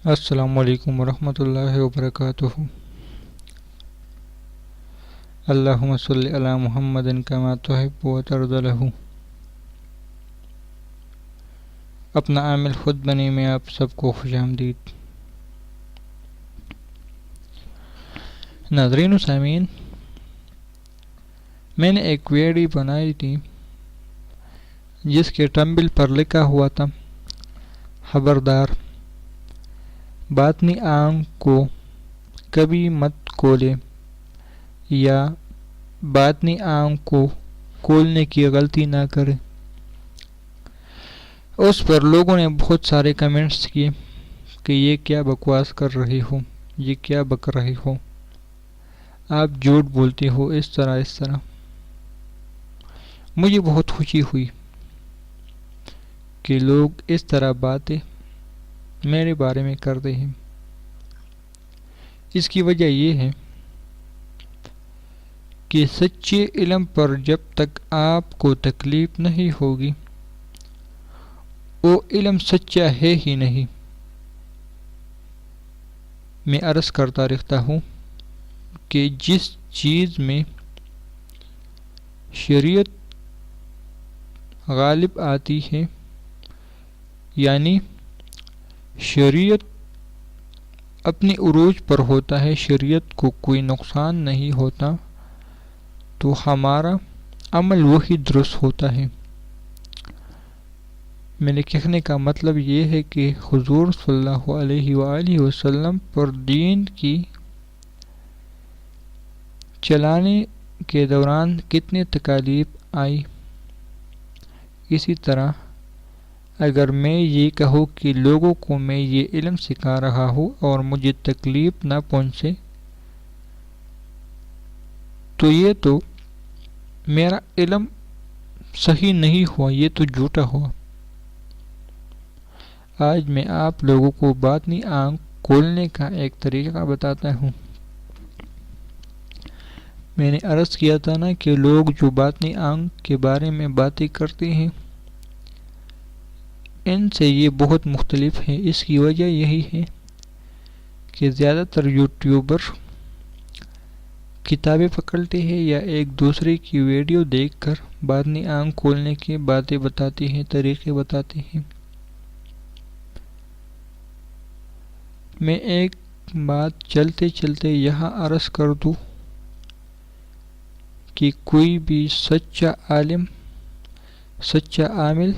السلام علیکم ورحمۃ اللہ وبرکاتہ۔ اللہم صلی علی محمد کما تحب و ترضی لہ۔ اپنا عامل خود بنے میں آپ سب کو خوش آمدید۔ ناظرین و سامعین، میں نے ایک ویڈیو بنائی تھی جس کے ٹمبل پر لکھا ہوا تھا خبردار، باطنی آنکھ کو کبھی مت کھولے یا باطنی آنکھ کو کھولنے کی غلطی نہ کرے۔ اس پر لوگوں نے بہت سارے کمنٹس کیے کہ یہ کیا بکواس کر رہی ہو، یہ کیا بک رہی ہو، آپ جھوٹ بولتے ہو، اس طرح۔ مجھے بہت خوشی ہوئی کہ لوگ اس طرح باتیں میرے بارے میں کرتے ہیں۔ اس کی وجہ یہ ہے کہ سچے علم پر جب تک آپ کو تکلیف نہیں ہوگی وہ علم سچا ہے ہی نہیں۔ میں عرض کرتا رہتا ہوں کہ جس چیز میں شریعت غالب آتی ہے، یعنی شریعت اپنے عروج پر ہوتا ہے، شریعت کو کوئی نقصان نہیں ہوتا، تو ہمارا عمل وہی درست ہوتا ہے۔ میرے کہنے کا مطلب یہ ہے کہ حضور صلی اللہ علیہ وآلہ وسلم پر دین کی چلانے کے دوران کتنے تکالیف آئی، اسی طرح اگر میں یہ کہوں کہ لوگوں کو میں یہ علم سکھا رہا ہوں اور مجھے تکلیف نہ پہنچے تو یہ تو میرا علم صحیح نہیں ہوا، یہ تو جھوٹا ہوا۔ آج میں آپ لوگوں کو باطنی آنکھ کھولنے کا ایک طریقہ بتاتا ہوں۔ میں نے عرض کیا تھا نا کہ لوگ جو باطنی آنکھ کے بارے میں باتیں کرتے ہیں ان سے یہ بہت مختلف ہے۔ اس کی وجہ یہی ہے کہ زیادہ تر یوٹیوبر کتابیں پکڑتے ہیں یا ایک دوسرے کی ویڈیو دیکھ کر باطنی آنکھ کھولنے کی باتیں بتاتے ہیں، طریقے بتاتے ہیں۔ میں ایک بات چلتے چلتے یہاں عرض کر دوں کہ کوئی بھی سچا عالم، سچا عامل،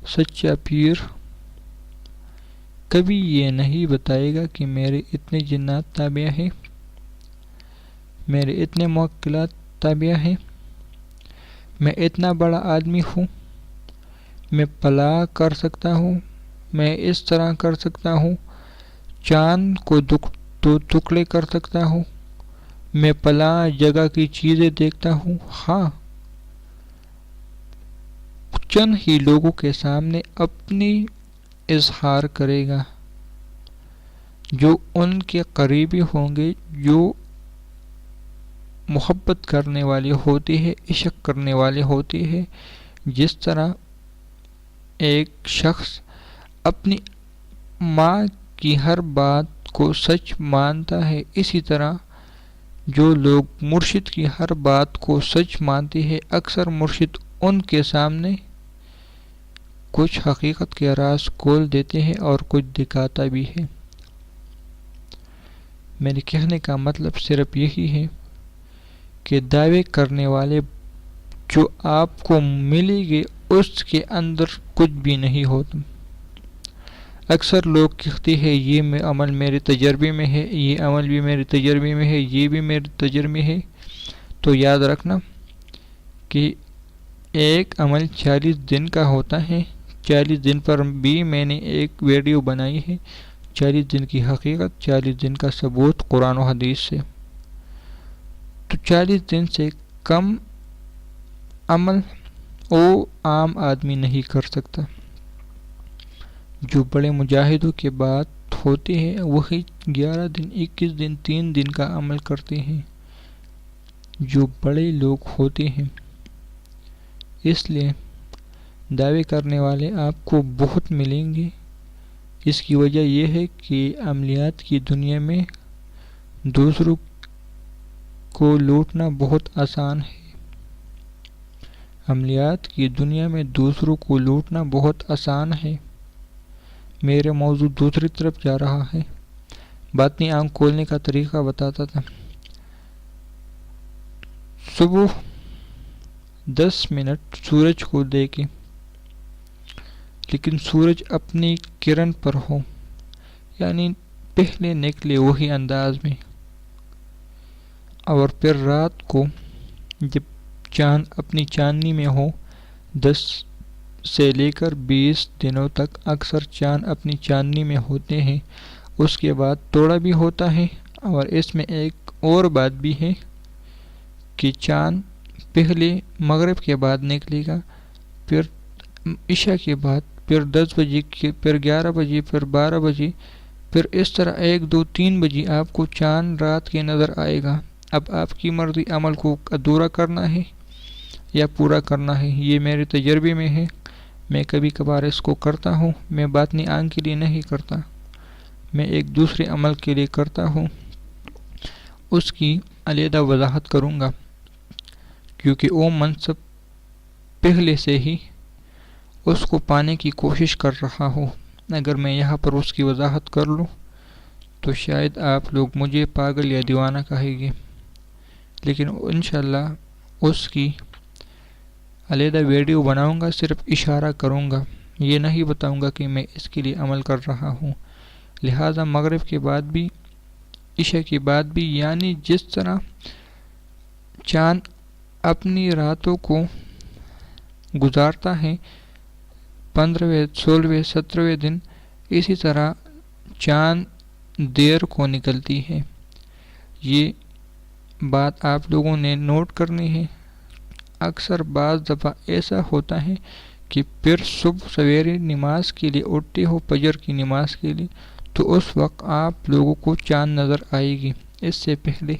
سچا پیر کبھی یہ نہیں بتائے گا کہ میرے اتنے جنات تابع ہیں، میرے اتنے موکلات تابع ہیں، میں اتنا بڑا آدمی ہوں، میں فلاں کر سکتا ہوں، میں اس طرح کر سکتا ہوں، چاند کو دو ٹکڑے کر سکتا ہوں، میں فلاں جگہ کی چیزیں دیکھتا ہوں۔ ہاں، چند ہی لوگوں کے سامنے اپنی اظہار کرے گا، جو ان کے قریبی ہوں گے، جو محبت کرنے والے ہوتے ہیں، عشق کرنے والے ہوتے ہیں۔ جس طرح ایک شخص اپنی ماں کی ہر بات کو سچ مانتا ہے، اسی طرح جو لوگ مرشد کی ہر بات کو سچ مانتے ہیں، اکثر مرشد ان کے سامنے کچھ حقیقت کے راز کھول دیتے ہیں اور کچھ دکھاتا بھی ہے۔ میرے کہنے کا مطلب صرف یہی ہے کہ دعوے کرنے والے جو آپ کو ملے گے اس کے اندر کچھ بھی نہیں ہوتا۔ اکثر لوگ کہتے ہیں یہ عمل میرے تجربے میں ہے، یہ عمل بھی میرے تجربے میں ہے، یہ بھی میرے تجربے میں ہے۔ تو یاد رکھنا کہ ایک عمل 40 دن کا ہوتا ہے۔ 40 دن پر بھی میں نے ایک ویڈیو بنائی ہے، 40 دن کی حقیقت، 40 دن کا ثبوت قرآن و حدیث سے۔ تو 40 دن سے کم عمل وہ عام آدمی نہیں کر سکتا۔ جو بڑے مجاہدوں کے بعد ہوتے ہیں وہی 11 دن، 21 دن، 3 دن کا عمل کرتے ہیں، جو بڑے لوگ ہوتے ہیں۔ اس لیے دعوے کرنے والے آپ کو بہت ملیں گے، اس کی وجہ یہ ہے کہ عملیات کی دنیا میں دوسروں کو لوٹنا بہت آسان ہے۔ عملیات کی دنیا میں دوسروں کو لوٹنا بہت آسان ہے۔ میرا موضوع دوسری طرف جا رہا ہے۔ باطنی آنکھ کھولنے کا طریقہ بتاتا تھا۔ صبح 10 منٹ سورج کو دیکھیں، لیکن سورج اپنی کرن پر ہو، یعنی پہلے نکلے وہی انداز میں، اور پھر رات کو جب چاند اپنی چاندنی میں ہو، 10 سے لے کر 20 دنوں تک اکثر چاند اپنی چاندنی میں ہوتے ہیں۔ اس کے بعد توڑا بھی ہوتا ہے، اور اس میں ایک اور بات بھی ہے کہ چاند پہلے مغرب کے بعد نکلے گا، پھر عشاء کے بعد، پھر 10 بجے، پھر 11 بجے، پھر 12 بجے، پھر اس طرح 1 2 3 بجے آپ کو چاند رات کے نظر آئے گا۔ اب آپ کی مرضی عمل کو ادھورا کرنا ہے یا پورا کرنا ہے۔ یہ میرے تجربے میں ہے، میں کبھی کبھار اس کو کرتا ہوں۔ میں باطنی آنکھ کے لیے نہیں کرتا، میں ایک دوسرے عمل کے لیے کرتا ہوں۔ اس کی علیحدہ وضاحت کروں گا، کیونکہ وہ منصب پہلے سے ہی اس کو پانے کی کوشش کر رہا ہوں۔ اگر میں یہاں پر اس کی وضاحت کر لوں تو شاید آپ لوگ مجھے پاگل یا دیوانہ کہیں گے، لیکن انشاءاللہ اس کی علیحدہ ویڈیو بناؤں گا، صرف اشارہ کروں گا، یہ نہیں بتاؤں گا کہ میں اس کے لیے عمل کر رہا ہوں۔ لہٰذا مغرب کے بعد بھی، عشاء کے بعد بھی، یعنی جس طرح چاند اپنی راتوں کو گزارتا ہے 15ویں، 16ویں، 17ویں دن، اسی طرح چاند دیر کو نکلتی ہے۔ یہ بات آپ لوگوں نے نوٹ کرنی ہے۔ اکثر بعض دفعہ ایسا ہوتا ہے کہ پھر صبح سویرے نماز کے لیے اٹھتے ہو، فجر کی نماز کے لیے، تو اس وقت آپ لوگوں کو چاند نظر آئے گی، اس سے پہلے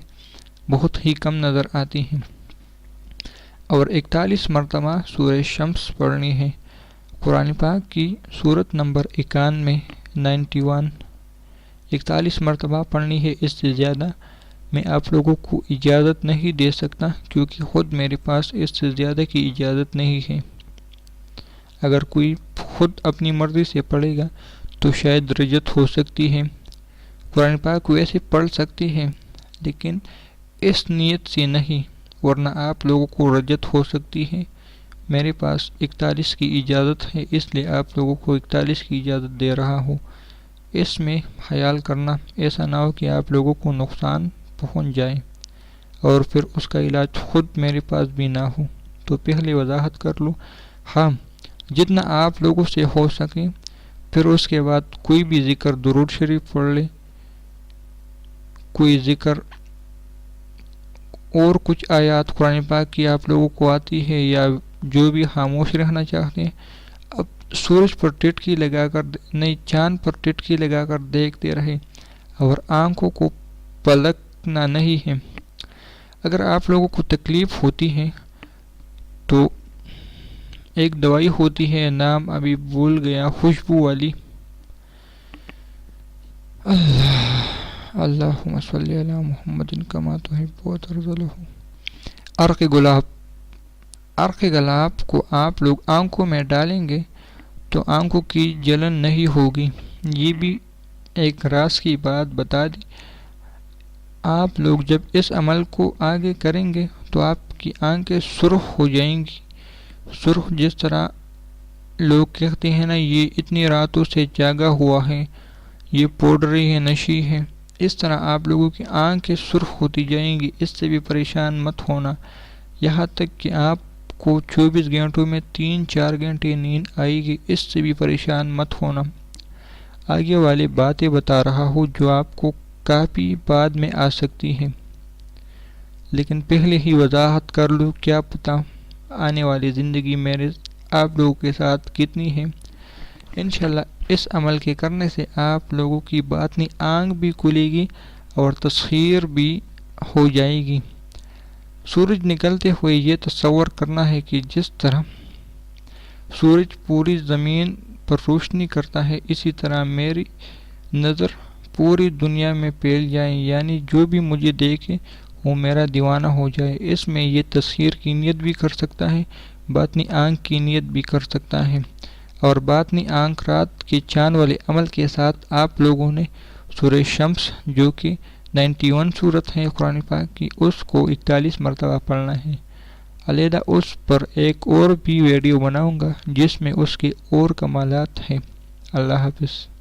بہت ہی کم نظر آتی ہیں۔ اور 41 مرتبہ سورہ شمس پڑھنی ہے۔ قرآن پاک کی سورت نمبر 91 41 مرتبہ پڑھنی ہے۔ اس سے زیادہ میں آپ لوگوں کو اجازت نہیں دے سکتا، کیونکہ خود میرے پاس اس سے زیادہ کی اجازت نہیں ہے۔ اگر کوئی خود اپنی مرضی سے پڑھے گا تو شاید رجت ہو سکتی ہے۔ قرآن پاک ویسے پڑھ سکتے ہیں، لیکن اس نیت سے نہیں، ورنہ آپ لوگوں کو رجت ہو سکتی ہے۔ میرے پاس 41 کی اجازت ہے، اس لیے آپ لوگوں کو 41 کی اجازت دے رہا ہوں۔ اس میں خیال کرنا، ایسا نہ ہو کہ آپ لوگوں کو نقصان پہنچ جائے اور پھر اس کا علاج خود میرے پاس بھی نہ ہو۔ تو پہلے وضاحت کر لوں، ہاں جتنا آپ لوگوں سے ہو سکے، پھر اس کے بعد کوئی بھی ذکر درود شریف پڑھ لے، کوئی ذکر اور کچھ آیات قرآن پاک کی آپ لوگوں کو آتی ہے، یا جو بھی خاموش رہنا چاہتے ہیں، اب سورج پر ٹٹکی لگا کر نہیں، چاند پر ٹٹکی لگا کر دیکھتے رہے اور آنکھوں کو پلکنا نہیں ہے۔ اگر آپ لوگوں کو تکلیف ہوتی ہے تو ایک دوائی ہوتی ہے، نام ابھی بھول گیا، خوشبو والی، اللہم صلی علی محمد کما تحب و ترضى، عرق گلاب۔ عرق گلاب کو آپ لوگ آنکھوں میں ڈالیں گے تو آنکھوں کی جلن نہیں ہوگی۔ یہ بھی ایک راز کی بات بتا دی، آپ لوگ جب اس عمل کو آگے کریں گے تو آپ کی آنکھیں سرخ ہو جائیں گی۔ سرخ جس طرح لوگ کہتے ہیں نا، یہ اتنی راتوں سے جاگا ہوا ہے، یہ پاؤڈری ہے، نشی ہے، اس طرح آپ لوگوں کی آنکھیں سرخ ہوتی جائیں گی۔ اس سے بھی پریشان مت ہونا، یہاں تک کہ آپ کو 24 گھنٹوں میں 3-4 گھنٹے نیند آئے گی، اس سے بھی پریشان مت ہونا۔ آگے والی باتیں بتا رہا ہوں جو آپ کو کافی بعد میں آ سکتی ہیں، لیکن پہلے ہی وضاحت کر لوں، کیا پتہ آنے والی زندگی میرے آپ لوگوں کے ساتھ کتنی ہے۔ انشاءاللہ اس عمل کے کرنے سے آپ لوگوں کی باطنی آنکھ بھی کھلے گی اور تسخیر بھی ہو جائے گی۔ سورج نکلتے ہوئے یہ تصور کرنا ہے کہ جس طرح سورج پوری زمین پر روشنی کرتا ہے، اسی طرح میری نظر پوری دنیا میں پھیل جائے، یعنی جو بھی مجھے دیکھے وہ میرا دیوانہ ہو جائے۔ اس میں یہ تصویر کی نیت بھی کر سکتا ہے، باطنی آنکھ کی نیت بھی کر سکتا ہے۔ اور باطنی آنکھ رات کے چاند والے عمل کے ساتھ آپ لوگوں نے سورہ شمس جو کہ 91 سورت ہے قرآن پاک کی، اس کو 41 مرتبہ پڑھنا ہے۔ علیحدہ اس پر ایک اور بھی ویڈیو بناؤں گا جس میں اس کے اور کمالات ہیں۔ اللہ حافظ۔